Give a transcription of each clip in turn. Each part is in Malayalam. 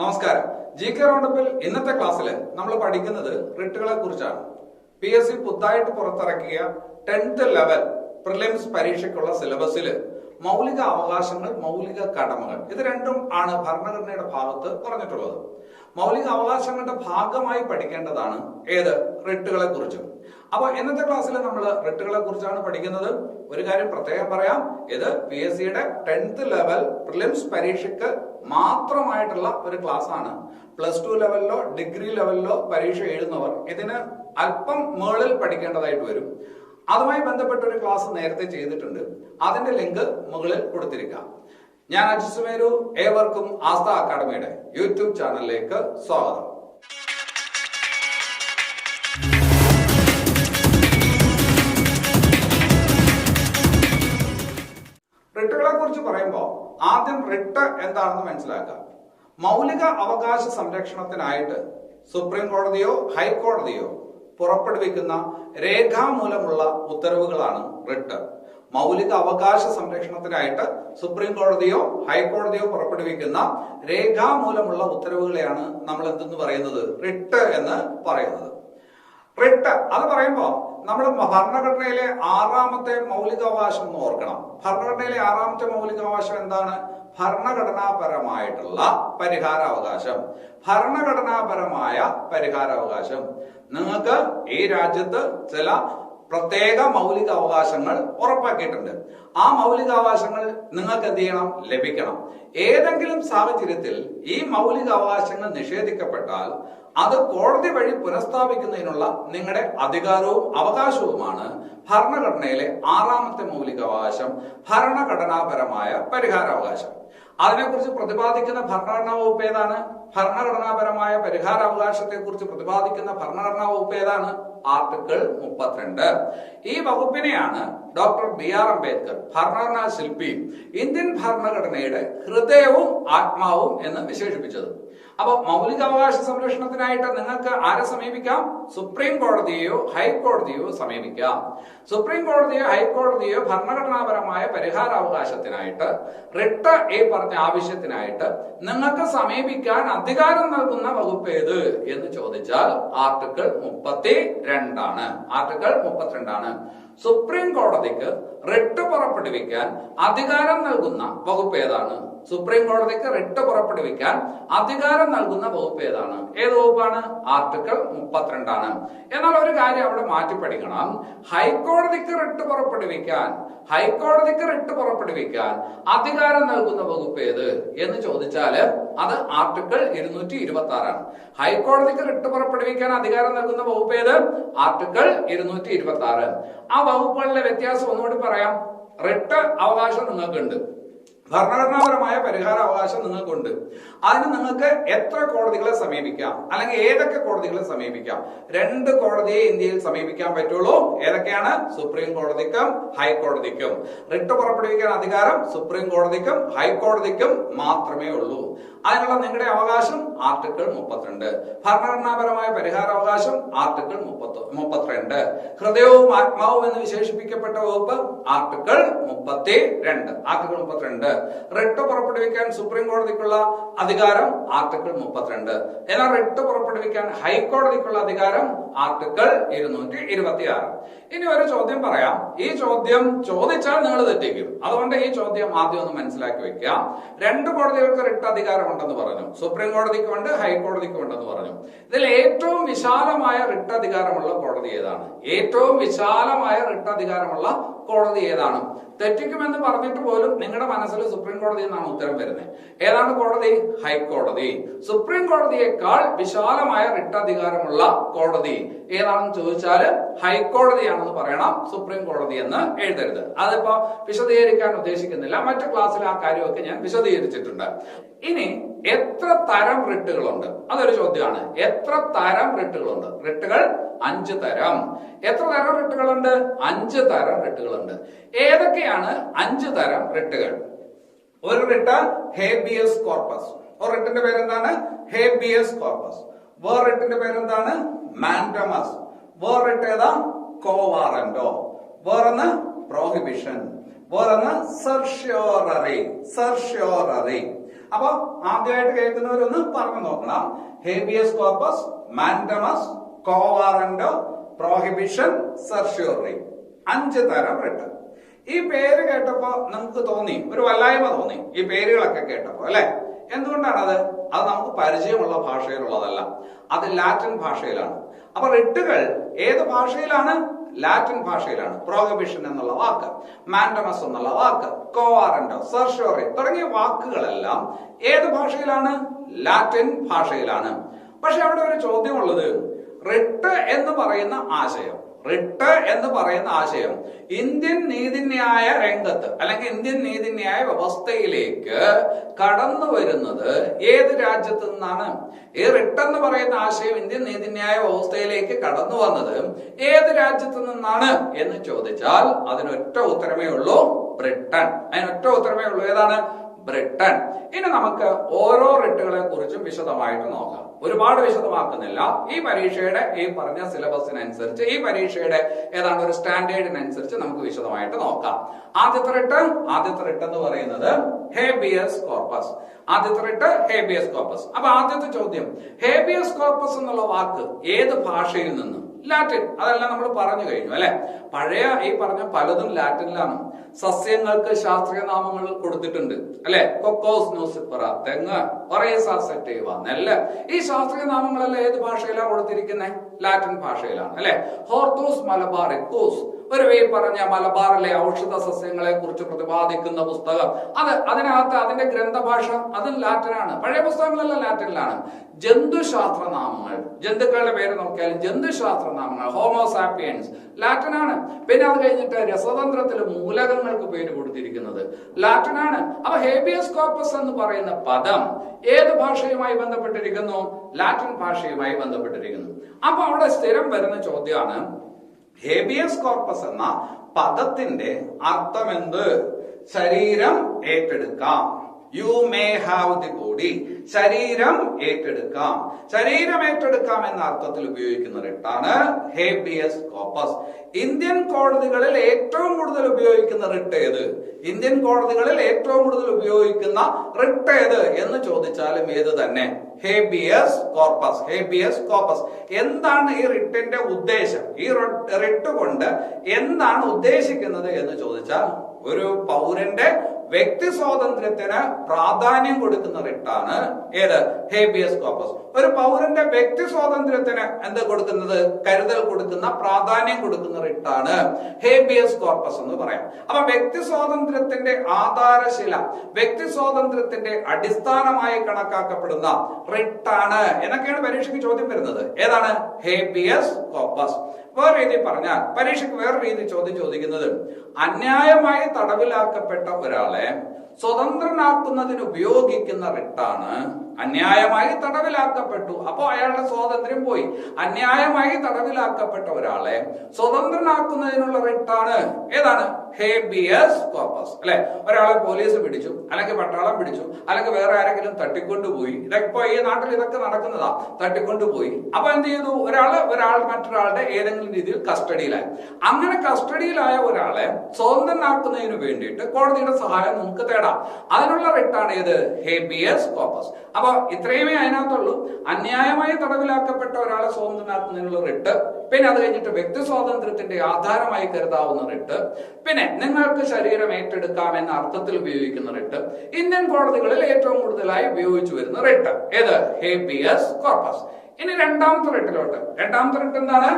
നമസ്കാരം. ജി കെ റൗണ്ടപ്പിൽ ഇന്നത്തെ ക്ലാസ്സിൽ നമ്മൾ പഠിക്കുന്നത് റിട്ടുകളെ കുറിച്ചാണ്. PSC പുതുതായിട്ട് പുറത്തിറക്കിയ 10th ലെവൽ പ്രിലിംസ് പരീക്ഷയ്ക്കുള്ള സിലബസിൽ മൗലിക അവകാശങ്ങൾ, മൗലിക കടമകൾ, ഇത് രണ്ടും ആണ് ഭരണഘടനയുടെ ഭാഗത്ത് പറഞ്ഞിട്ടുള്ളത്. മൗലിക അവകാശങ്ങളുടെ ഭാഗമായി പഠിക്കേണ്ടതാണ് ഏത്? റിട്ടുകളെ കുറിച്ചും. അപ്പൊ ഇന്നത്തെ ക്ലാസ്സിൽ നമ്മൾ റിട്ടുകളെ കുറിച്ചാണ് പഠിക്കുന്നത്. ഒരു കാര്യം പ്രത്യേകം പറയാം, ഇത് PSCയുടെ 10th ലെവൽ പ്രിലിംസ് പരീക്ഷയ്ക്ക് മാത്രമായിട്ടുള്ള ഒരു ക്ലാസ് ആണ്. +2 ലെവലിലോ ഡിഗ്രി ലെവലിലോ പരീക്ഷ എഴുതുന്നവർ ഇതിന് അല്പം മേളിൽ പഠിക്കേണ്ടതായിട്ട് വരും. അതുമായി ബന്ധപ്പെട്ട ഒരു ക്ലാസ് നേരത്തെ ചെയ്തിട്ടുണ്ട്. അതിന്റെ ലിങ്ക് മുകളിൽ കൊടുത്തിരിക്കാം. ഞാൻ അജിത് സുമേരു. ഏവർക്കും ആസ്ഥ അക്കാഡമിയുടെ യൂട്യൂബ് ചാനലിലേക്ക് സ്വാഗതം. റിട്ടുകളെ കുറിച്ച് പറയുമ്പോൾ ആദ്യം റിട്ട് എന്താണെന്ന് മനസ്സിലാക്കാം. മൗലിക അവകാശ സംരക്ഷണത്തിനായിട്ട് സുപ്രീം കോടതിയോ ഹൈക്കോടതിയോ പുറപ്പെടുവിക്കുന്ന രേഖാമൂലമുള്ള ഉത്തരവുകളാണ് റിട്ട്. മൗലിക അവകാശ സംരക്ഷണത്തിനായിട്ട് സുപ്രീം കോടതിയോ ഹൈക്കോടതിയോ പുറപ്പെടുവിക്കുന്ന രേഖാമൂലമുള്ള ഉത്തരവുകളെയാണ് നമ്മൾ എന്തെന്ന് പറയുന്നത്? റിട്ട് എന്ന് പറയുന്നത്. റിട്ട് അത് പറയുമ്പോ നമ്മൾ ഭരണഘടനയിലെ 6ാമത്തെ മൗലികാവകാശം എന്ന് ഓർക്കണം. ഭരണഘടനയിലെ 6ാമത്തെ മൗലികാവകാശം എന്താണ്? ഭരണഘടനാപരമായിട്ടുള്ള പരിഹാരാവകാശം. ഭരണഘടനാപരമായ പരിഹാരാവകാശം. നിങ്ങൾക്ക് ഈ രാജ്യത്ത് ചില പ്രത്യേക മൗലിക അവകാശങ്ങൾ ഉറപ്പാക്കിയിട്ടുണ്ട്. ആ മൗലികാവകാശങ്ങൾ നിങ്ങൾക്ക് എന്ത് ചെയ്യണം? ലഭിക്കണം. ഏതെങ്കിലും സാഹചര്യത്തിൽ ഈ മൗലിക അവകാശങ്ങൾ നിഷേധിക്കപ്പെട്ടാൽ അത് കോടതി വഴി പുനഃസ്ഥാപിക്കുന്നതിനുള്ള നിങ്ങളുടെ അധികാരവും അവകാശവുമാണ് ഭരണഘടനയിലെ 6ാമത്തെ മൗലികാവകാശം, ഭരണഘടനാപരമായ പരിഹാരാവകാശം. അതിനെക്കുറിച്ച് പ്രതിപാദിക്കുന്ന ഭരണഘടനാ വകുപ്പ് ഏതാണ്? ഭരണഘടനാപരമായ പരിഹാരാവകാശത്തെ കുറിച്ച് പ്രതിപാദിക്കുന്ന ഭരണഘടനാ വകുപ്പ് ഏതാണ്? ആർട്ടിക്കിൾ 32. ഈ വകുപ്പിനെയാണ് ഡോക്ടർ BR അംബേദ്കർ, ഭരണഘടനാ ശില്പിയും ഇന്ത്യൻ ഭരണഘടനയുടെ ഹൃദയവും ആത്മാവും എന്ന് വിശേഷിപ്പിച്ചത്. അപ്പൊ മൗലികാവകാശ സംരക്ഷണത്തിനായിട്ട് നിങ്ങൾക്ക് ആരെ സമീപിക്കാം? സുപ്രീം കോടതിയോ ഹൈക്കോടതിയോ സമീപിക്കാം. സുപ്രീം കോടതിയോ ഹൈക്കോടതിയോ ഭരണഘടനാപരമായ പരിഹാരാവകാശത്തിനായിട്ട്, റിട്ട് ഈ പറഞ്ഞ ആവശ്യത്തിനായിട്ട് നിങ്ങൾക്ക് സമീപിക്കാൻ അധികാരം നൽകുന്ന വകുപ്പ് ഏത് എന്ന് ചോദിച്ചാൽ ആർട്ടിക്കിൾ 32 ആണ്. ആർട്ടിക്കിൾ 32 ആണ്. സുപ്രീം കോടതിക്ക് റിട്ട് പുറപ്പെടുവിക്കാൻ അധികാരം നൽകുന്ന വകുപ്പ് ഏതാണ്? സുപ്രീം കോടതിക്ക് റിട്ട് പുറപ്പെടുവിക്കാൻ അധികാരം നൽകുന്ന വകുപ്പ് ഏതാണ്? ഏത് വകുപ്പാണ്? ആർട്ടിക്കിൾ 32 ആണ്. എന്നാൽ ഒരു കാര്യം അവിടെ മാറ്റി പഠിക്കണം. ഹൈക്കോടതിക്ക് റിട്ട് പുറപ്പെടുവിക്കാൻ അധികാരം നൽകുന്ന വകുപ്പ് ഏത് എന്ന് ചോദിച്ചാല് അത് ആർട്ടിക്കിൾ 226 ആണ്. ഹൈക്കോടതിക്ക് റിട്ട് പുറപ്പെടുവിക്കാൻ അധികാരം നൽകുന്ന വകുപ്പ് ഏത്? ആർട്ടിക്കിൾ 226. ആ വകുപ്പുകളിലെ വ്യത്യാസം ഒന്നുകൂടി പറയാം. റിട്ട് അവകാശം നിങ്ങൾക്കുണ്ട്, ഭരണഘടനാപരമായ പരിഹാര അവകാശം നിങ്ങൾക്കുണ്ട്. അതിന് നിങ്ങൾക്ക് എത്ര കോടതികളെ സമീപിക്കാം, അല്ലെങ്കിൽ ഏതൊക്കെ കോടതികളെ സമീപിക്കാം? 2 കോടതിയെ ഇന്ത്യയിൽ സമീപിക്കാൻ പറ്റുള്ളൂ. ഏതൊക്കെയാണ്? സുപ്രീം കോടതിക്കും ഹൈക്കോടതിക്കും. റിട്ട് പുറപ്പെടുവിക്കാൻ അധികാരം സുപ്രീം കോടതിക്കും ഹൈക്കോടതിക്കും മാത്രമേ ഉള്ളൂ. അതിനുള്ള നിങ്ങളുടെ അവകാശം ആർട്ടിക്കിൾ 32. ഭരണഘടനാപരമായ പരിഹാരാവകാശം ആർട്ടിക്കിൾ 32. ഹൃദയവും ആത്മാവും എന്ന് വിശേഷിപ്പിക്കപ്പെട്ട വകുപ്പ് ആർട്ടിക്കിൾ 32. ആർട്ടിക്കിൾ 32. റിട്ട് പുറപ്പെടുവിക്കാൻ സുപ്രീം കോടതിക്കുള്ള അധികാരം ആർട്ടിക്കിൾ 32. എന്നാൽ റിട്ട് പുറപ്പെടുവിക്കാൻ ഹൈക്കോടതിക്കുള്ള അധികാരം ആർട്ടിക്കിൾ 226. ഇനി ഒരു ചോദ്യം പറയാം. ഈ ചോദ്യം ചോദിച്ചാൽ നിങ്ങൾ തെറ്റിക്കും. അതുകൊണ്ട് ഈ ചോദ്യം ആദ്യം ഒന്ന് മനസ്സിലാക്കി വെക്കാം. 2 കോടതികൾക്ക് റിട്ട് അധികാരമുണ്ടെന്ന് പറഞ്ഞു. സുപ്രീം കോടതിക്കുമുണ്ട്, ഹൈക്കോടതിക്കുമുണ്ടെന്ന് പറഞ്ഞു. ഇതിൽ ഏറ്റവും വിശാലമായ റിട്ട് അധികാരമുള്ള കോടതി ഏതാണ്? ഏറ്റവും വിശാലമായ റിട്ട് അധികാരമുള്ള കോടതി ഏതാണ്? തെറ്റിക്കുമെന്ന് പറഞ്ഞിട്ട് പോലും നിങ്ങളുടെ മനസ്സിൽ സുപ്രീം കോടതി എന്നാണ് ഉത്തരം വരുന്നത്. ഏതാണ് കോടതി? ഹൈക്കോടതി. സുപ്രീം കോടതിയേക്കാൾ വിശാലമായ റിട്ട് അധികാരമുള്ള കോടതി ഏതാണെന്ന് ചോദിച്ചാൽ ഹൈക്കോടതിയാണെന്ന് പറയണം, സുപ്രീം കോടതി എന്ന് എഴുതരുത്. അതിപ്പോ വിശദീകരിക്കാൻ ഉദ്ദേശിക്കുന്നില്ല. മറ്റു ക്ലാസ്സിൽ ആ കാര്യമൊക്കെ ഞാൻ വിശദീകരിച്ചിട്ടുണ്ട്. ഇനി എത്ര തരം റിട്ടുകളുണ്ട്? അതൊരു ചോദ്യമാണ്. എത്ര തരം റിട്ടുകളുണ്ട്? റിട്ടുകൾ 5 തരം. എത്ര തരം റിട്ടുകളുണ്ട്? 5 തരം റിട്ടുകളുണ്ട്. ഏതൊക്കെയാണ് 5 തരം റിട്ടുകൾ? ഒരു റിട്ട് ഹേബിയസ് കോർപ്പസ്. ഒരു റിട്ടിന്റെ പേരെന്താണ്? Habeas corpus. വേറെ റിട്ടിന്റെ പേരെന്താണ്? മാൻഡമസ്. വേറെ റിട്ട് ഏതാ? കോവാറന്റോ. വേറൊന്ന് പ്രൊഹിബിഷൻ. വേറൊന്ന് സർഷ്യോററി. അപ്പൊ ആദ്യമായിട്ട് കേൾക്കുന്നവരൊന്ന് പറഞ്ഞു നോക്കണം. ഹേബിയസ് കോർപ്പസ്, മാൻഡമസ്, കോ വാറന്റോ, പ്രോഹിബിഷൻ, സെർഷ്യോറി, 5 തരം റിട്ട്. ഈ പേര് കേട്ടപ്പോ നമുക്ക് തോന്നി, ഒരു വല്ലായ്മ തോന്നി ഈ പേരുകളൊക്കെ കേട്ടപ്പോ, അല്ലെ? എന്തുകൊണ്ടാണത്? അത് നമുക്ക് പരിചയമുള്ള ഭാഷയിലുള്ളതല്ല, അത് ലാറ്റിൻ ഭാഷയിലാണ്. അപ്പൊ റിട്ടുകൾ ഏത് ഭാഷയിലാണ്? ലാറ്റിൻ ഭാഷയിലാണ്. പ്രോഹിബിഷൻ എന്നുള്ള വാക്ക്, മാൻഡമസ് എന്നുള്ള വാക്ക്, കോ വാറന്റോ, സെർഷ്യോറി തുടങ്ങിയ വാക്കുകളെല്ലാം ഏത് ഭാഷയിലാണ്? ലാറ്റിൻ ഭാഷയിലാണ്. പക്ഷെ അവിടെ ഒരു ചോദ്യമുള്ളത്, റിട്ട് എന്ന് പറയുന്ന ആശയം, റിട്ട് എന്ന് പറയുന്ന ആശയം ഇന്ത്യൻ നീതിന്യായ രംഗത്ത് അല്ലെങ്കിൽ ഇന്ത്യൻ നീതിന്യായ വ്യവസ്ഥയിലേക്ക് കടന്നു വരുന്നത് ഏത് രാജ്യത്ത് നിന്നാണ്? ഈ റിട്ട് എന്ന് പറയുന്ന ആശയം ഇന്ത്യൻ നീതിന്യായ വ്യവസ്ഥയിലേക്ക് കടന്നു വന്നത് ഏത് രാജ്യത്ത് നിന്നാണ് എന്ന് ചോദിച്ചാൽ അതിനൊറ്റ ഉത്തരമേ ഉള്ളൂ, ബ്രിട്ടൻ. അതിനൊറ്റ ഉത്തരമേ ഉള്ളൂ. ഏതാണ്? ബ്രിട്ടൻ. ഇനി നമുക്ക് ഓരോ റിട്ടുകളെ കുറിച്ചും വിശദമായിട്ട് നോക്കാം. ഒരുപാട് വിശദമാക്കുന്നില്ല. ഈ പരീക്ഷയുടെ ഈ പറഞ്ഞ സിലബസിനനുസരിച്ച്, ഈ പരീക്ഷയുടെ ഏതാണ്ട് ഒരു സ്റ്റാൻഡേർഡിനനുസരിച്ച് നമുക്ക് വിശദമായിട്ട് നോക്കാം. ആദ്യത്തെ റിട്ട് എന്ന് പറയുന്നത് ഹേബിയസ് കോർപ്പസ്. ആദ്യത്തെ റിട്ട് ഹേബിയസ് കോർപ്പസ്. അപ്പൊ ആദ്യത്തെ ചോദ്യം, ഹേബിയസ് കോർപ്പസ് എന്നുള്ള വാക്ക് ഏത് ഭാഷയിൽ നിന്നും? ലാറ്റിൻ. അതെല്ലാം നമ്മൾ പറഞ്ഞു കഴിഞ്ഞു, അല്ലെ? പഴയ ഈ പറഞ്ഞ പലതും ലാറ്റിനിലാണ്. സസ്യങ്ങൾക്ക് ശാസ്ത്രീയ നാമങ്ങൾ കൊടുത്തിട്ടുണ്ട്, അല്ലെ? കൊക്കോസ് ന്യൂസിഫറ, തെങ്ങ്, ഒറേസ സെറ്റീവ, നെല്ല്. ഈ ശാസ്ത്രീയ നാമങ്ങളെല്ലാം ഏത് ഭാഷയിലാണ് കൊടുത്തിരിക്കുന്നത്? ലാറ്റിൻ ഭാഷയിലാണ്, അല്ലെ? ഹോർത്തൂസ് മലബാറിക്കോസ്, ഒരു ഈ പറഞ്ഞ മലബാറിലെ ഔഷധ സസ്യങ്ങളെ കുറിച്ച് പ്രതിപാദിക്കുന്ന പുസ്തകം, അതിനകത്ത് അതിന്റെ ഗ്രന്ഥഭാഷ അതും ലാറ്റിനാണ്. പഴയ പുസ്തകങ്ങളെല്ലാം ലാറ്റിനിലാണ്. ജന്തുശാസ്ത്ര നാമങ്ങൾ, ജന്തുക്കളുടെ പേര് നോക്കിയാലും ജന്തുശാസ്ത്ര നാമങ്ങൾ, ഹോമോസാപ്പിയൻസ്, ലാറ്റിനാണ്. പിന്നെ അത് കഴിഞ്ഞിട്ട് രസതന്ത്രത്തിൽ മൂലകങ്ങൾക്ക് പേര് കൊടുത്തിരിക്കുന്നത് ലാറ്റിനാണ്. അപ്പൊ ഹേബിയസ് കോർപ്പസ് എന്ന് പറയുന്ന പദം ഏത് ഭാഷയുമായി ബന്ധപ്പെട്ടിരിക്കുന്നു? ലാറ്റിൻ ഭാഷയുമായി ബന്ധപ്പെട്ടിരിക്കുന്നു. അപ്പൊ അവിടെ സ്ഥിരം വരുന്ന ചോദ്യമാണ്, ഹേബിയസ് കോർപ്പസ് എന്ന പദത്തിന്റെ അർത്ഥമെന്ത്? ശരീരം ഏറ്റെടുക്കാം. You may have the body, ശരീരം ഏറ്റെടുക്കാം. ശരീരം ഏറ്റെടുക്കാം എന്ന അർത്ഥത്തിൽ ഉപയോഗിക്കുന്ന റിട്ടാണ് ഹേബിയസ് കോർപ്പസ്. ഇന്ത്യൻ കോടതികളിൽ ഏറ്റവും കൂടുതൽ ഉപയോഗിക്കുന്ന റിട്ട് ഏത്? ഇന്ത്യൻ കോടതികളിൽ ഏറ്റവും കൂടുതൽ ഉപയോഗിക്കുന്ന റിട്ട് ഏത് എന്ന് ചോദിച്ചാലും ഏത് തന്നെ? Habeas corpus. Habeas corpus. എന്താണ് ഈ റിട്ടിന്റെ ഉദ്ദേശം? ഈ റിട്ട് കൊണ്ട് എന്താണ് ഉദ്ദേശിക്കുന്നത് എന്ന് ചോദിച്ചാൽ, ഒരു പൗരന്റെ വ്യക്തി സ്വാതന്ത്ര്യത്തിന് പ്രാധാന്യം കൊടുക്കുന്ന റിട്ടാണ് ഏത്? Habeas corpus. ഒരു പൗരന്റെ വ്യക്തി സ്വാതന്ത്ര്യത്തിന് എന്ത് കൊടുക്കുന്നത്? കരുതൽ കൊടുക്കുന്ന, പ്രാധാന്യം കൊടുക്കുന്ന റിട്ടാണ് ഹേബിയസ് കോർപ്പസ് എന്ന് പറയാം. അപ്പൊ വ്യക്തി സ്വാതന്ത്ര്യത്തിന്റെ ആധാരശില, വ്യക്തി സ്വാതന്ത്ര്യത്തിന്റെ അടിസ്ഥാനമായി കണക്കാക്കപ്പെടുന്ന റിട്ടാണ് എന്നൊക്കെയാണ് പരീക്ഷയ്ക്ക് ചോദ്യം വരുന്നത്. ഏതാണ്? Habeas corpus. വേറെ രീതി പറഞ്ഞാൽ, പരീക്ഷയ്ക്ക് വേറെ രീതി ചോദ്യം ചോദിക്കുന്നത്, അന്യായമായി തടവിലാക്കപ്പെട്ട ഒരാളെ സ്വതന്ത്രനാക്കുന്നതിന് ഉപയോഗിക്കുന്ന റിട്ടാണ്. അന്യായമായി തടവിലാക്കപ്പെട്ടു, അപ്പോ അയാളുടെ സ്വാതന്ത്ര്യം പോയി. അന്യായമായി തടവിലാക്കപ്പെട്ട ഒരാളെ സ്വതന്ത്രനാക്കുന്നതിനുള്ള റിട്ടാണ് ഏതാണ്? ഹേബിയസ് കോർപ്പസ്, അല്ലെ? ഒരാളെ പോലീസ് പിടിച്ചു, അല്ലെങ്കിൽ പട്ടാളം പിടിച്ചു, അല്ലെങ്കിൽ വേറെ ആരെങ്കിലും തട്ടിക്കൊണ്ടുപോയി. ഇതൊക്കെ ഈ നാട്ടിൽ ഇതൊക്കെ നടക്കുന്നതാ. തട്ടിക്കൊണ്ടുപോയി. അപ്പൊ എന്ത് ചെയ്തു? ഒരാൾ മറ്റൊരാളുടെ ഏതെങ്കിലും രീതിയിൽ കസ്റ്റഡിയിലായി. അങ്ങനെ കസ്റ്റഡിയിലായ ഒരാളെ സ്വതന്ത്രനാക്കുന്നതിന് വേണ്ടിയിട്ട് കോടതിയുടെ സഹായം നമുക്ക് തേടാം. അതിനുള്ള റിട്ടാണ് ഏത്? Habeas corpus. അപ്പൊ ഇത്രയുമേ അതിനകത്തുള്ളൂ. അന്യായമായി തടവിലാക്കപ്പെട്ട ഒരാളെ സ്വതന്ത്രനാക്കുന്നതിനുള്ള റിട്ട്, പിന്നെ അത് കഴിഞ്ഞിട്ട് വ്യക്തി സ്വാതന്ത്ര്യത്തിന്റെ ആധാരമായി കരുതാവുന്ന റിട്ട്, പിന്നെ നിങ്ങൾക്ക് ശരീരം ഏറ്റെടുക്കാം എന്ന അർത്ഥത്തിൽ ഉപയോഗിക്കുന്ന റിട്ട്, ഇന്ത്യൻ കോടതികളിൽ ഏറ്റവും കൂടുതലായി ഉപയോഗിച്ചു വരുന്ന റിട്ട് ഏത്? Habeas corpus. ഇനി രണ്ടാമത്തെ റിട്ടിലോട്ട്. രണ്ടാമത്തെ റിട്ട് എന്താണ്?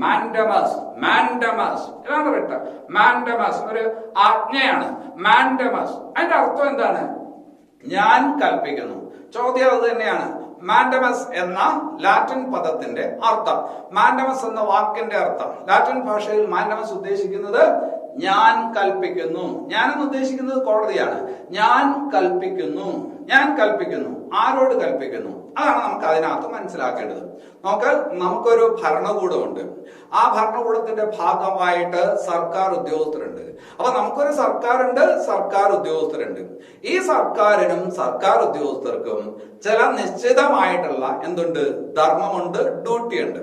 മാൻഡമസ്. മാൻഡമസ് ഇതാണ് റിട്ട്. മാൻഡമസ് ഒരു ആജ്ഞയാണ്. മാൻഡമസ് അതിന്റെ അർത്ഥം എന്താണ്? ഞാൻ കൽപ്പിക്കുന്നു. ചോദ്യം അത് തന്നെയാണ്. മാൻഡമസ് എന്ന ലാറ്റിൻ പദത്തിന്റെ അർത്ഥം, മാൻഡമസ് എന്ന വാക്കിന്റെ അർത്ഥം, ലാറ്റിൻ ഭാഷയിൽ മാൻഡമസ് ഉദ്ദേശിക്കുന്നത് ഞാൻ കൽപ്പിക്കുന്നു. ഞാൻ എന്ന് ഉദ്ദേശിക്കുന്നത് കോടതിയാണ്. ഞാൻ കൽപ്പിക്കുന്നു. ഞാൻ കൽപ്പിക്കുന്നു. ആരോട് കൽപ്പിക്കുന്നു? അതാണ് നമുക്ക് അതിനകത്ത് മനസ്സിലാക്കേണ്ടത്. നമുക്കൊരു ഭരണകൂടമുണ്ട്. ആ ഭരണകൂടത്തിന്റെ ഭാഗമായിട്ട് സർക്കാർ ഉദ്യോഗസ്ഥരുണ്ട്. അപ്പൊ നമുക്കൊരു സർക്കാരുണ്ട്, സർക്കാർ ഉദ്യോഗസ്ഥരുണ്ട്. ഈ സർക്കാരിനും സർക്കാർ ഉദ്യോഗസ്ഥർക്കും ചില നിശ്ചിതമായിട്ടുള്ള എന്തുണ്ട്? ധർമ്മമുണ്ട്, ഡ്യൂട്ടി ഉണ്ട്.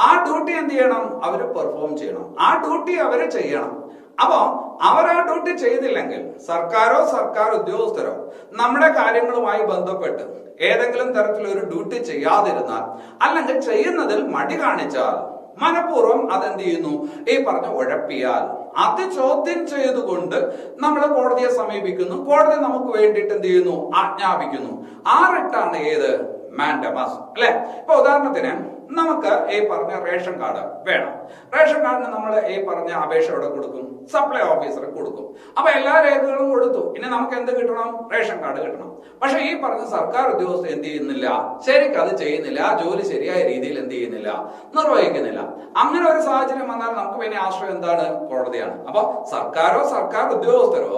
ആ ഡ്യൂട്ടി എന്ത് ചെയ്യണം? അവര് പെർഫോം ചെയ്യണം. ആ ഡ്യൂട്ടി അവര് ചെയ്യണം. അപ്പൊ അവർ ആ ഡ്യൂട്ടി ചെയ്തില്ലെങ്കിൽ സർക്കാരോ സർക്കാർ ഉദ്യോഗസ്ഥരോ നമ്മുടെ കാര്യങ്ങളുമായി ബന്ധപ്പെട്ട് ഏതെങ്കിലും തരത്തിലൊരു ഡ്യൂട്ടി ചെയ്യാതിരുന്നാൽ അല്ലെങ്കിൽ ചെയ്യുന്നതിൽ മടി കാണിച്ചാൽ മനഃപൂർവ്വം അതെന്ത് ചെയ്യുന്നു, ഈ പറഞ്ഞ ഉഴപ്പിയാൽ അത് ചോദ്യം ചെയ്തുകൊണ്ട് നമ്മൾ കോടതിയെ സമീപിക്കുന്നു. കോടതി നമുക്ക് വേണ്ടിയിട്ട് എന്ത് ചെയ്യുന്നു, ആജ്ഞാപിക്കുന്നു. ആ റിട്ടാണ് ഏത്, മാൻഡമസ് അല്ലെ. ഇപ്പൊ ഉദാഹരണത്തിന് നമുക്ക് ഈ പറഞ്ഞ റേഷൻ കാർഡ് വേണം. റേഷൻ കാർഡിന് നമ്മൾ ഈ പറഞ്ഞ അപേക്ഷ എവിടെ കൊടുക്കും, സപ്ലൈ ഓഫീസർക്ക് കൊടുക്കും. അപ്പൊ എല്ലാ രേഖകളും കൊടുത്തു. ഇനി നമുക്ക് എന്ത് കിട്ടണം, റേഷൻ കാർഡ് കിട്ടണം. പക്ഷെ ഈ പറഞ്ഞ സർക്കാർ ഉദ്യോഗസ്ഥർ എന്ത് ചെയ്യുന്നില്ല, ശരിക്കും അത് ചെയ്യുന്നില്ല, ആ ജോലി ശരിയായ രീതിയിൽ എന്ത് ചെയ്യുന്നില്ല, നിർവഹിക്കുന്നില്ല. അങ്ങനെ ഒരു സാഹചര്യം വന്നാൽ നമുക്ക് പിന്നെ ആശ്രയം എന്താണ്, കോടതിയാണ്. അപ്പൊ സർക്കാരോ സർക്കാർ ഉദ്യോഗസ്ഥരോ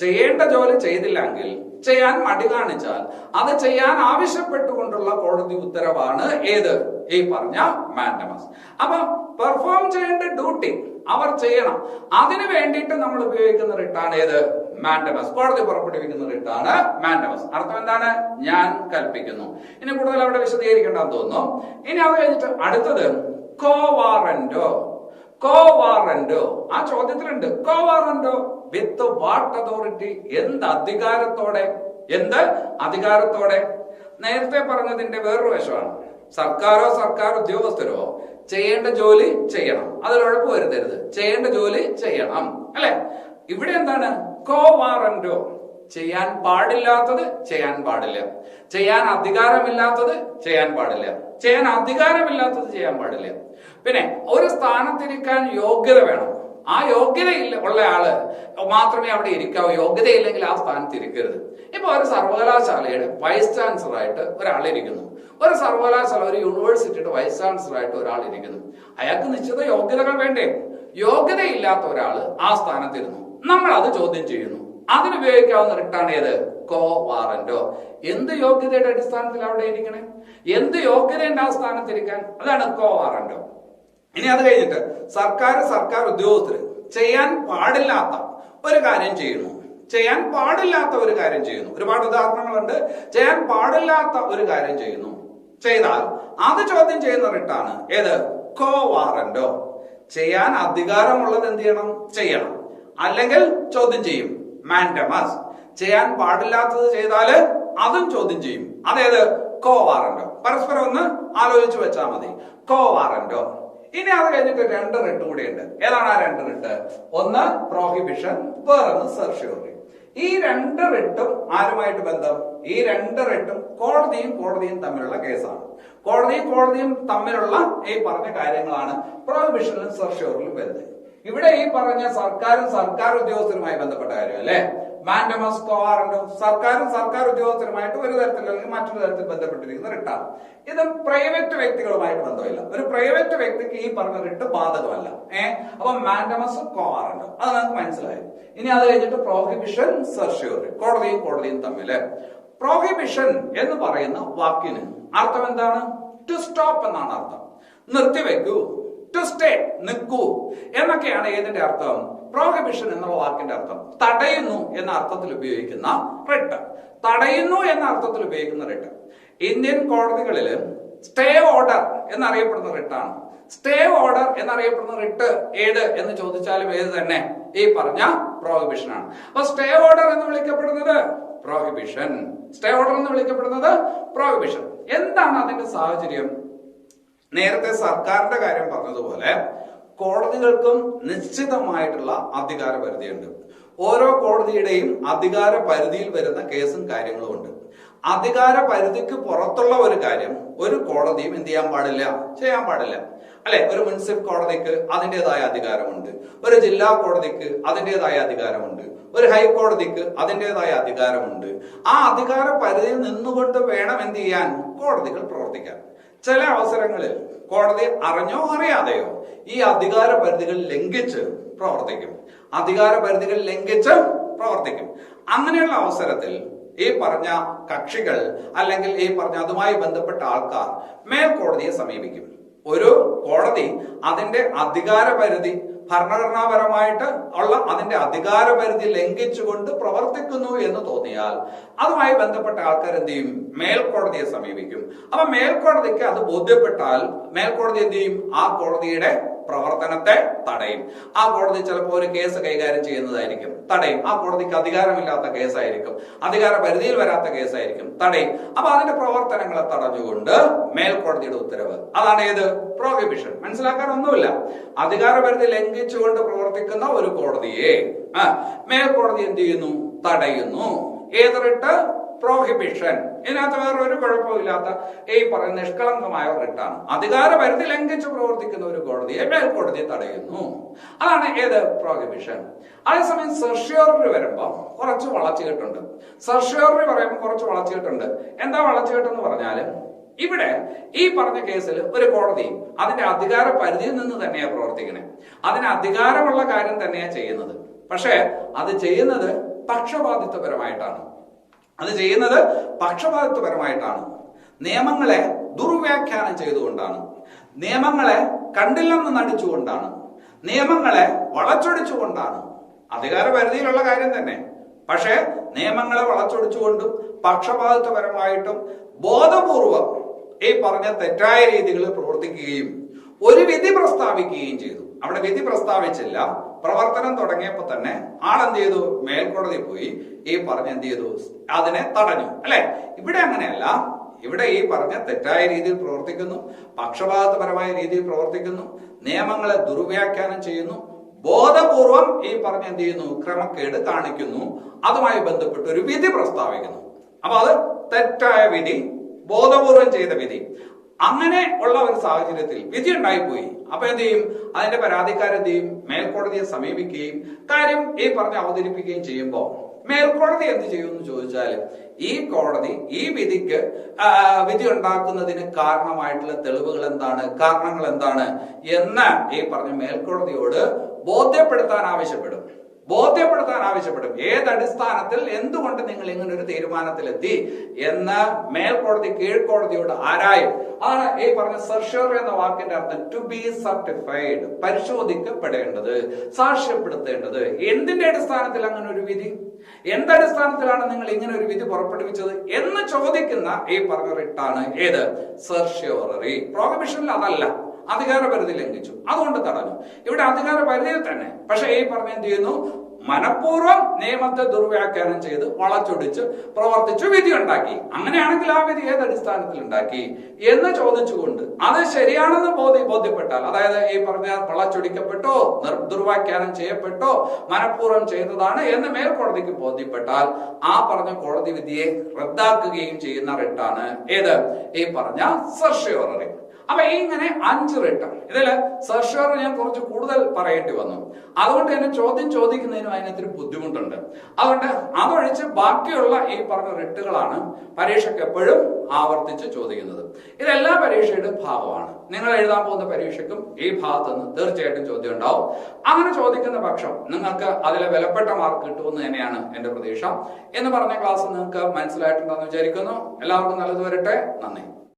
ചെയ്യേണ്ട ജോലി ചെയ്തില്ലെങ്കിൽ, ചെയ്യാൻ മടി കാണിച്ചാൽ അത് ചെയ്യാൻ ആവശ്യപ്പെട്ടുകൊണ്ടുള്ള കോടതി ഉത്തരവാണ് ഏത്, ഈ പറഞ്ഞ മാൻഡമസ്. അപ്പൊ പെർഫോം ചെയ്യേണ്ട ഡ്യൂട്ടി അവർ ചെയ്യണം. അതിനു വേണ്ടിയിട്ട് നമ്മൾ ഉപയോഗിക്കുന്ന റിട്ടാണ് ഏത്, മാൻഡമസ്. കോടതി പുറപ്പെടുവിക്കുന്ന റിട്ടാണ് മാൻഡമസ്. അർത്ഥം എന്താണ്, ഞാൻ കൽപ്പിക്കുന്നു. ഇനി കൂടുതൽ അവിടെ വിശദീകരിക്കേണ്ടെന്ന് തോന്നുന്നു. ഇനി അത് കഴിഞ്ഞിട്ട് അടുത്തത് കോ വാറന്റോ. കോ വാറന്റോ ആ ചോദ്യത്തിലുണ്ട്. കോ വാറന്റോ വിത്ത് വാട്ട് അതോറിറ്റി, എന്ത് അധികാരത്തോടെ, എന്ത് അധികാരത്തോടെ. നേരത്തെ പറഞ്ഞതിന്റെ വേറൊരു വശമാണ്. സർക്കാരോ സർക്കാർ ഉദ്യോഗസ്ഥരോ ചെയ്യേണ്ട ജോലി ചെയ്യണം, അതിൽ ഉഴപ്പ് വരുത്തരുത്, ചെയ്യേണ്ട ജോലി ചെയ്യണം അല്ലെ. ഇവിടെ എന്താണ്, കോ വാറന്റോ, ചെയ്യാൻ പാടില്ലാത്തത് ചെയ്യാൻ പാടില്ല, ചെയ്യാൻ അധികാരമില്ലാത്തത് ചെയ്യാൻ പാടില്ല, ചെയ്യാൻ അധികാരമില്ലാത്തത് ചെയ്യാൻ പാടില്ല. പിന്നെ ഒരു സ്ഥാനത്തിരിക്കാൻ യോഗ്യത വേണം. ആ യോഗ്യത ഉള്ള ആള് മാത്രമേ അവിടെ ഇരിക്കാവൂ. യോഗ്യതയില്ലെങ്കിൽ ആ സ്ഥാനത്ത് ഇരിക്കരുത്. ഇപ്പൊ ഒരു സർവകലാശാലയുടെ വൈസ് ചാൻസലർ ആയിട്ട് ഒരാൾ ഇരിക്കുന്നു. ഒരു സർവകലാശാല, ഒരു യൂണിവേഴ്സിറ്റിയുടെ വൈസ് ചാൻസലർ ആയിട്ട് ഒരാൾ ഇരിക്കുന്നു. അയാൾക്ക് നിശ്ചിത യോഗ്യതകൾ വേണ്ടേ? യോഗ്യതയില്ലാത്ത ഒരാള് ആ സ്ഥാനത്തിരുന്നു. നമ്മൾ അത് ചോദ്യം ചെയ്യുന്നു. അതിനുപയോഗിക്കാവുന്ന റിട്ടാണ് ഏത്, കോ വാറന്റോ. എന്ത് യോഗ്യതയുടെ അടിസ്ഥാനത്തിൽ അവിടെ ഇരിക്കണേ, എന്ത് യോഗ്യതയുണ്ട് ആ സ്ഥാനത്തിരിക്കാൻ, അതാണ് കോ വാറന്റോ. ഇനി അത് കഴിഞ്ഞിട്ട് സർക്കാർ ഉദ്യോഗസ്ഥർ ചെയ്യാൻ പാടില്ലാത്ത ഒരു കാര്യം ചെയ്യുന്നു, ചെയ്യാൻ പാടില്ലാത്ത ഒരു കാര്യം ചെയ്യുന്നു. ഒരുപാട് ഉദാഹരണങ്ങളുണ്ട്. ചെയ്യാൻ പാടില്ലാത്ത ഒരു കാര്യം ചെയ്യുന്നു, ചെയ്താൽ അത് ചോദ്യം ചെയ്യുന്ന റിട്ടാണ് ഏത്, കോ വാറന്റോ. ചെയ്യാൻ അധികാരമുള്ളത് എന്ത് ചെയ്യണം, ചെയ്യണം, അല്ലെങ്കിൽ ചോദ്യം ചെയ്യും, മാൻഡമസ്. ചെയ്യാൻ പാടില്ലാത്തത് ചെയ്താല് അതും ചോദ്യം ചെയ്യും, അതേത്, കോ വാറന്റോ. പരസ്പരം ഒന്ന് ആലോചിച്ച് വെച്ചാൽ മതി, കോ വാറന്റോ. ഇനി അത് കഴിഞ്ഞിട്ട് രണ്ട് റിട്ട് കൂടിയുണ്ട്. ഏതാണ് ആ രണ്ട് റിട്ട്? ഒന്ന് പ്രോഹിബിഷൻ, വേറൊന്ന് സെർഷ്യൂറി. ഈ രണ്ട് റിട്ടും ആരുമായിട്ട് ബന്ധം? ഈ രണ്ട് റിട്ടും കോടതിയും തമ്മിലുള്ള കേസാണ്. കോടതിയും തമ്മിലുള്ള ഈ പറഞ്ഞ കാര്യങ്ങളാണ് പ്രോഹിബിഷനിലും സെർഷ്യൂറിലും വരുന്നത്. ഇവിടെ ഈ പറഞ്ഞ സർക്കാർ ഉദ്യോഗസ്ഥരുമായി ബന്ധപ്പെട്ട കാര്യം അല്ലെ, മാൻഡമസ്, കോ വാറന്റോ. സർക്കാർ ഉദ്യോഗസ്ഥരുമായിട്ട് ഒരു തരത്തിൽ അല്ലെങ്കിൽ മറ്റൊരു തരത്തിൽ ബന്ധപ്പെട്ടിരിക്കുന്ന റിട്ടാണ്. ഇത് പ്രൈവറ്റ് വ്യക്തികളുമായിട്ട് ബന്ധമില്ല. ഒരു പ്രൈവറ്റ് വ്യക്തിക്ക് ഈ പറഞ്ഞ റിട്ട് ബാധകമല്ല. അപ്പൊ മാൻഡമസ്, കോ വാറന്റോ, അത് നമുക്ക് മനസ്സിലായി. ഇനി അത് കഴിഞ്ഞിട്ട് പ്രോഹിബിഷൻ, സെർഷ്യൂറി. കോടതിയും തമ്മില്. പ്രോഹിബിഷൻ എന്ന് പറയുന്ന വാക്കിന് അർത്ഥം എന്താണ്? ടു സ്റ്റോപ്പ് എന്നാണ് അർത്ഥം. നിർത്തിവെക്കൂ, ടു സ്റ്റേ, നിൽക്കൂ എന്നൊക്കെയാണ് ഏതിന്റെ അർത്ഥം? പ്രോഹിബിഷൻ എന്നുള്ള വാക്കിന്റെ അർത്ഥം. തടയുന്നു എന്ന അർത്ഥത്തിൽ ഉപയോഗിക്കുന്ന റിട്ട്. തടയുന്നു എന്ന അർത്ഥത്തിൽ ഉപയോഗിക്കുന്ന റിട്ട്. ഇന്ത്യൻ കോടതികളിൽ സ്റ്റേ ഓർഡർ എന്നറിയപ്പെടുന്ന റിട്ടാണ്. സ്റ്റേ ഓർഡർ എന്നറിയപ്പെടുന്ന റിട്ട് ഏത് എന്ന് ചോദിച്ചാലും ഏത് തന്നെ, ഈ പറഞ്ഞ പ്രോഹിബിഷൻ ആണ്. അപ്പൊ സ്റ്റേ ഓർഡർ എന്ന് വിളിക്കപ്പെടുന്നത് പ്രോഹിബിഷൻ, സ്റ്റേ ഓർഡർ എന്ന് വിളിക്കപ്പെടുന്നത് പ്രോഹിബിഷൻ. എന്താണ് അതിന്റെ സാഹചര്യം? നേരത്തെ സർക്കാരിന്റെ കാര്യം പറഞ്ഞതുപോലെ കോടതികൾക്കും നിശ്ചിതമായിട്ടുള്ള അധികാര പരിധിയുണ്ട്. ഓരോ കോടതിയുടെയും അധികാര പരിധിയിൽ വരുന്ന കേസും കാര്യങ്ങളും ഉണ്ട്. അധികാര പരിധിക്ക് പുറത്തുള്ള ഒരു കാര്യം ഒരു കോടതിയും എന്ത് ചെയ്യാൻ പാടില്ല, ചെയ്യാൻ പാടില്ല അല്ലെ. ഒരു മുനിസിപ്പൽ കോടതിക്ക് അതിൻ്റെതായ അധികാരമുണ്ട്, ഒരു ജില്ലാ കോടതിക്ക് അതിൻ്റെതായ അധികാരമുണ്ട്, ഒരു ഹൈക്കോടതിക്ക് അതിൻ്റെതായ അധികാരമുണ്ട്. ആ അധികാര പരിധിയിൽ നിന്നുകൊണ്ട് വേണം എന്ത് ചെയ്യാൻ, കോടതികൾ പ്രവർത്തിക്കാൻ. ചില അവസരങ്ങളിൽ കോടതി അറിഞ്ഞോ അറിയാതെയോ ഈ അധികാര പരിധികൾ ലംഘിച്ച് പ്രവർത്തിക്കും. അങ്ങനെയുള്ള അവസരത്തിൽ ഈ പറഞ്ഞ കക്ഷികൾ അല്ലെങ്കിൽ ഈ പറഞ്ഞ അതുമായി ബന്ധപ്പെട്ട ആൾക്കാർ മേൽക്കോടതിയെ സമീപിക്കും. ഒരു കോടതി അതിന്റെ അധികാര പരിധി, ഭരണഘടനാപരമായിട്ട് ഉള്ള അതിന്റെ അധികാര പരിധി ലംഘിച്ചുകൊണ്ട് പ്രവർത്തിക്കുന്നു എന്ന് തോന്നിയാൽ അതുമായി ബന്ധപ്പെട്ട ആൾക്കാർ എന്ത് ചെയ്യും, മേൽക്കോടതിയെ സമീപിക്കും. അപ്പൊ മേൽക്കോടതിക്ക് അത് ബോധ്യപ്പെട്ടാൽ മേൽക്കോടതി എന്ത് ചെയ്യും, ആ കോടതിയുടെ പ്രവർത്തനത്തെ തടയും. ആ കോടതി ചിലപ്പോൾ ഒരു കേസ് കൈകാര്യം ചെയ്യുന്നതായിരിക്കും, തടയും. ആ കോടതിക്ക് അധികാരമില്ലാത്ത കേസായിരിക്കും, അധികാര പരിധിയിൽ വരാത്ത കേസായിരിക്കും, തടയും. അപ്പൊ അതിന്റെ പ്രവർത്തനങ്ങളെ തടഞ്ഞുകൊണ്ട് മേൽക്കോടതിയുടെ ഉത്തരവ്, അതാണ് ഏത്? പ്രോഹിബിഷൻ. മനസ്സിലാക്കാൻ ഒന്നുമില്ല. അധികാര പരിധി ലംഘിച്ചുകൊണ്ട് പ്രവർത്തിക്കുന്ന ഒരു കോടതിയെ മേൽക്കോടതി എന്ത് ചെയ്യുന്നു? തടയുന്നു. ഏത് റിട്ട്? പ്രോഹിബിഷൻ. ഇതിനകത്ത് വേറെ ഒരു കുഴപ്പമില്ലാത്ത ഈ പറയുന്ന നിഷ്കളങ്കമായ റിട്ടാണ്. അധികാര പരിധി ലംഘിച്ച് പ്രവർത്തിക്കുന്ന ഒരു കോടതിയെ മേൽക്കോടതി തടയുന്നു. അതാണ് ഏത്? പ്രോഹിബിഷൻ. അതേസമയം സെർഷ്യോറി വരുമ്പോ കുറച്ച് വളച്ചുകെട്ടുണ്ട്. സെർഷ്യോറി പറയുമ്പോൾ കുറച്ച് വളച്ചുകെട്ടുണ്ട്. എന്താ വളച്ചുകെട്ടെന്ന് പറഞ്ഞാല്, ഇവിടെ ഈ പറഞ്ഞ കേസിൽ ഒരു കോടതി അതിന്റെ അധികാര പരിധിയിൽ നിന്ന് തന്നെയാ പ്രവർത്തിക്കണേ. അതിന് അധികാരമുള്ള കാര്യം തന്നെയാ ചെയ്യുന്നത്. പക്ഷെ അത് ചെയ്യുന്നത് പക്ഷപാതിത്വപരമായിട്ടാണ്. നിയമങ്ങളെ ദുർവ്യാഖ്യാനം ചെയ്തുകൊണ്ടാണ്, നിയമങ്ങളെ കണ്ടില്ലെന്ന് നടിച്ചുകൊണ്ടാണ്, നിയമങ്ങളെ വളച്ചൊടിച്ചുകൊണ്ടാണ്. അധികാര പരിധിയിലുള്ള കാര്യം തന്നെ, പക്ഷെ നിയമങ്ങളെ വളച്ചൊടിച്ചുകൊണ്ടും പക്ഷപാതിത്വപരമായിട്ടും ബോധപൂർവം ഈ പറഞ്ഞ തെറ്റായ രീതികളിൽ പ്രവർത്തിക്കുകയും ഒരു വിധി പ്രസ്താവിക്കുകയും ചെയ്തു. അവിടെ വിധി പ്രസ്താവിച്ചില്ല, പ്രവർത്തനം തുടങ്ങിയപ്പോ തന്നെ ആളെന്ത് ചെയ്തു? മേൽക്കോടതി പോയി ഈ പറഞ്ഞ എന്ത് ചെയ്തു? അതിനെ തടഞ്ഞു. അല്ലെ? ഇവിടെ അങ്ങനെയല്ല. ഇവിടെ ഈ പറഞ്ഞ തെറ്റായ രീതിയിൽ പ്രവർത്തിക്കുന്നു, പക്ഷപാതപരമായ രീതിയിൽ പ്രവർത്തിക്കുന്നു, നിയമങ്ങളെ ദുർവ്യാഖ്യാനം ചെയ്യുന്നു, ബോധപൂർവം ഈ പറഞ്ഞ എന്ത് ചെയ്യുന്നു? ക്രമക്കേട് കാണിക്കുന്നു. അതുമായി ബന്ധപ്പെട്ട് ഒരു വിധി പ്രസ്താവിക്കുന്നു. അപ്പൊ അത് തെറ്റായ വിധി, ബോധപൂർവം ചെയ്ത വിധി. അങ്ങനെ ഉള്ള ഒരു സാഹചര്യത്തിൽ വിധി ഉണ്ടായിപ്പോയി. അപ്പൊ എന്ത് ചെയ്യും? അതിന്റെ പരാതിക്കാരെന്ത് ചെയ്യും? മേൽക്കോടതിയെ സമീപിക്കുകയും കാര്യം ഈ പറഞ്ഞ് അവതരിപ്പിക്കുകയും ചെയ്യുമ്പോ മേൽക്കോടതി എന്ത് ചെയ്യുമെന്ന് ചോദിച്ചാല്, ഈ കോടതി ഈ വിധിക്ക് വിധി ഉണ്ടാക്കുന്നതിന് കാരണമായിട്ടുള്ള തെളിവുകൾ എന്താണ്, കാരണങ്ങൾ എന്താണ് എന്ന് ഈ പറഞ്ഞ മേൽക്കോടതിയോട് ബോധ്യപ്പെടുത്താൻ ആവശ്യപ്പെടും. ഏതടിസ്ഥാനത്തിൽ, എന്തുകൊണ്ട് നിങ്ങൾ ഇങ്ങനെ ഒരു തീരുമാനത്തിലെത്തി എന്ന് മേൽക്കോടതി കീഴ്ക്കോടതിയോട് ആരായും. അതാണ് ഈ പറഞ്ഞ സെർഷ്യോറി എന്ന വാക്കിന്റെ അർത്ഥം. ടു ബി സർട്ടിഫൈഡ്, പരിശോധിക്കപ്പെടേണ്ടത്, സാക്ഷ്യപ്പെടുത്തേണ്ടത്. എന്തിന്റെ അടിസ്ഥാനത്തിൽ അങ്ങനെ ഒരു വിധി, എന്തടിസ്ഥാനത്തിലാണ് നിങ്ങൾ ഇങ്ങനെ ഒരു വിധി പുറപ്പെടുവിച്ചത് എന്ന് ചോദിക്കുന്ന ഈ പറഞ്ഞ റിട്ടാണ് ഏത്? സെർഷ്യോറി. പ്രോഹിബിഷനിൽ അതല്ല, അധികാര പരിധി ലംഘിച്ചു, അതുകൊണ്ട് തടഞ്ഞു. ഇവിടെ അധികാര പരിധിയിൽ തന്നെ, പക്ഷെ ഈ പറഞ്ഞ എന്ത് ചെയ്യുന്നു? മനഃപൂർവ്വം നിയമത്തെ ദുർവ്യാഖ്യാനം ചെയ്ത് വളച്ചൊടിച്ച് പ്രവർത്തിച്ചു വിധി ഉണ്ടാക്കി. അങ്ങനെയാണെങ്കിൽ ആ വിധി ഏത് അടിസ്ഥാനത്തിൽ ഉണ്ടാക്കി എന്ന് ചോദിച്ചുകൊണ്ട് അത് ശരിയാണെന്ന് ബോധ്യപ്പെട്ടാൽ, അതായത് ഈ പറഞ്ഞ വളച്ചൊടിക്കപ്പെട്ടോ ദുർവ്യാഖ്യാനം ചെയ്യപ്പെട്ടോ മനഃപൂർവ്വം ചെയ്തതാണ് എന്ന് മേൽക്കോടതിക്ക് ബോധ്യപ്പെട്ടാൽ ആ പറഞ്ഞ കോടതി വിധിയെ റദ്ദാക്കുകയും ചെയ്യുന്ന റിട്ടാണ് ഏത്? ഈ പറഞ്ഞ സെർഷ്യോറി. അപ്പൊ ഇങ്ങനെ 5 റിട്ട്. ഇതില് സെർഷ്യോറി ഞാൻ കുറച്ച് കൂടുതൽ പറയേണ്ടി വന്നു. അതുകൊണ്ട് തന്നെ ചോദ്യം ചോദിക്കുന്നതിനും അതിനൊത്തിരി ബുദ്ധിമുട്ടുണ്ട്. അതുകൊണ്ട് അതൊഴിച്ച് ബാക്കിയുള്ള ഈ പറഞ്ഞ റിട്ടുകളാണ് പരീക്ഷയ്ക്ക് എപ്പോഴും ആവർത്തിച്ച് ചോദിക്കുന്നത്. ഇതെല്ലാ പരീക്ഷയുടെ ഭാഗമാണ്. നിങ്ങൾ എഴുതാൻ പോകുന്ന പരീക്ഷയ്ക്കും ഈ ഭാഗത്ത് നിന്ന് തീർച്ചയായിട്ടും ചോദ്യം ഉണ്ടാവും. അങ്ങനെ ചോദിക്കുന്ന പക്ഷം നിങ്ങൾക്ക് അതിലെ വിലപ്പെട്ട മാർക്ക് കിട്ടുമെന്ന് തന്നെയാണ് എന്റെ പ്രതീക്ഷ. എന്ന് പറഞ്ഞ ക്ലാസ് നിങ്ങൾക്ക് മനസ്സിലായിട്ടുണ്ടെന്ന് വിചാരിക്കുന്നു. എല്ലാവർക്കും നല്ലത് വരട്ടെ. നന്ദി.